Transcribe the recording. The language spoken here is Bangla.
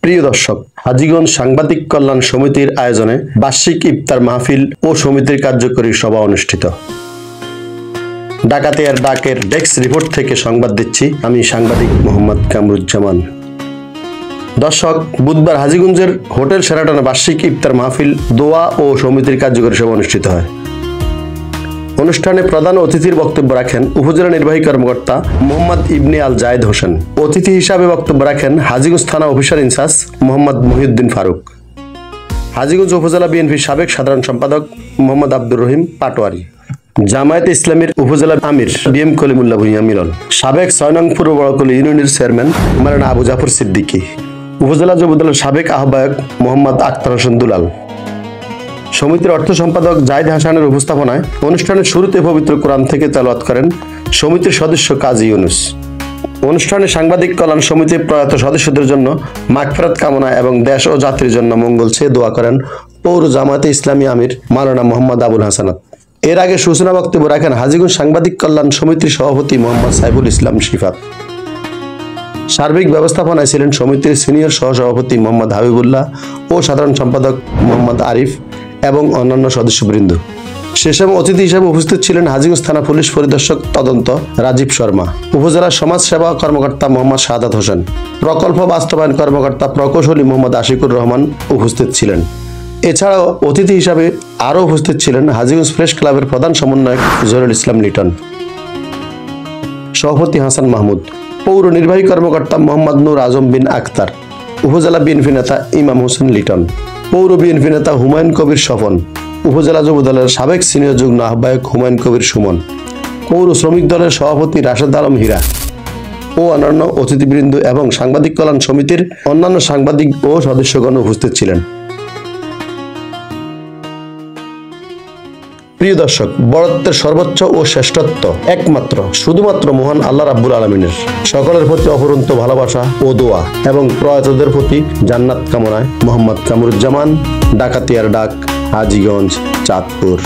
প্রিয় দর্শক, হাজীগঞ্জ সাংবাদিক কল্যাণ সমিতির আয়োজনে বার্ষিক ইফতার মাহফিল ও সমিতির কার্যকরী সভা অনুষ্ঠিত। ডাকাতিয়ার ডাকের ডেস্ক রিপোর্ট থেকে সংবাদ দিচ্ছি আমি সাংবাদিক মোহাম্মদ কামরুজ্জামান। দর্শক, বুধবার হাজীগঞ্জের হোটেল শেরাটনে বার্ষিক ইফতার মাহফিল, দোয়া ও সমিতির কার্যকরী সভা অনুষ্ঠিত হয়। অনুষ্ঠানে প্রধান অতিথির বক্তব্য রাখেন উপজেলা নির্বাহী কর্মকর্তা মোহাম্মদ ইবনে আল জায়েদ হোসেন। অতিথি হিসাবে বক্তব্য রাখেন হাজীগঞ্জ থানা অফিসার ইনচার্জ মোহাম্মদ মহিউদ্দিন ফারুক, হাজীগঞ্জ উপজেলা বিএনপির সাবেক সাধারণ সম্পাদক মোহাম্মদ আব্দুর রহিম পাটোয়ারি, জামায়াতে ইসলামীর উপজেলা আমির বিএম কলিমুল্লাহ ভূঁইয়া মিলন, সাবেক ৬ নং পূর্ব বড়কলি ইউনিয়নের চেয়ারম্যান মাওলানা আবু জাফর সিদ্দিকী, উপজেলা যুবদলের সাবেক আহ্বায়ক মোহাম্মদ আখতার হোসেন দুলাল। সমিতির অর্থ সম্পাদক জাহিদ হাসানের উপস্থাপনায় অনুষ্ঠানের শুরুতে পবিত্র কোরআন থেকে তেলাওয়াত করেন সমিতির সদস্য কাজী ইউনুস। অনুষ্ঠানে সাংবাদিক কল্যাণ সমিতির প্রয়াত সদস্যদের জন্য মাগফিরাত কামনা এবং দেশ ও জাতির জন্য মঙ্গল চেয়ে দোয়া করেন পৌর জামায়াতে ইসলামী আমির মাওলানা মোহাম্মদ আবুল হাসানাত। এর আগে সূচনা বক্তব্য রাখেন হাজীগঞ্জ সাংবাদিক কল্যাণ সমিতির সভাপতি মোহাম্মদ সাইফুল ইসলাম শিফাত। সার্বিক ব্যবস্থাপনায় ছিলেন সমিতির সিনিয়র সহসভাপতি মোহাম্মদ হাবিবুল্লাহ ও সাধারণ সম্পাদক মোহাম্মদ আরিফ এবং অন্যান্য সদস্যবৃন্দ। শেষে অতিথি হিসেবে উপস্থিত ছিলেন হাজীগঞ্জ থানা পুলিশ পরিদর্শক তদন্ত রাজীব শর্মা, উপজেলা সমাজ সেবা কর্মকর্তা মোহাম্মদ শাহাদাত হোসেন, প্রকল্প বাস্তবায়ন কর্মকর্তা প্রকৌশলী মোহাম্মদ আশিকুর রহমান উপস্থিত ছিলেন। এছাড়াও অতিথি হিসাবে আরও উপস্থিত ছিলেন হাজীগঞ্জ প্রেস ক্লাবের প্রধান সমন্বয়ক জহিরুল ইসলাম লিটন, সভাপতি হাসান মাহমুদ, পৌর নির্বাহী কর্মকর্তা মোহাম্মদ নূর আজম বিন আখতার, উপজেলা বিএনপি নেতা ইমাম হোসেন লিটন, পৌর বিএনপি নেতা হুমায়ুন কবির স্বপন, উপজেলা যুবদলের সাবেক সিনিয়র যুগ্ম আহ্বায়ক হুমায়ুন কবির সুমন, পৌর শ্রমিক দলের সভাপতি রাশেদ আলম হীরা ও অন্যান্য অতিথিবৃন্দ এবং সাংবাদিক কল্যাণ সমিতির অন্যান্য সাংবাদিক ও সদস্যগণ উপস্থিত ছিলেন। প্রিয় দর্শক, বড়ত্বের সর্বোচ্চ ও শ্রেষ্ঠত্ব একমাত্র শুধুমাত্র মহান আল্লাহ রাব্বুল আলামিনের। সকলের প্রতি অপরন্ত ভালোবাসা ও দোয়া এবং প্রয়াতদের প্রতি জান্নাত কামনায় মোহাম্মদ কামরুজ্জামান, ডাকাতিয়ার ডাক, হাজীগঞ্জ, চাঁদপুর।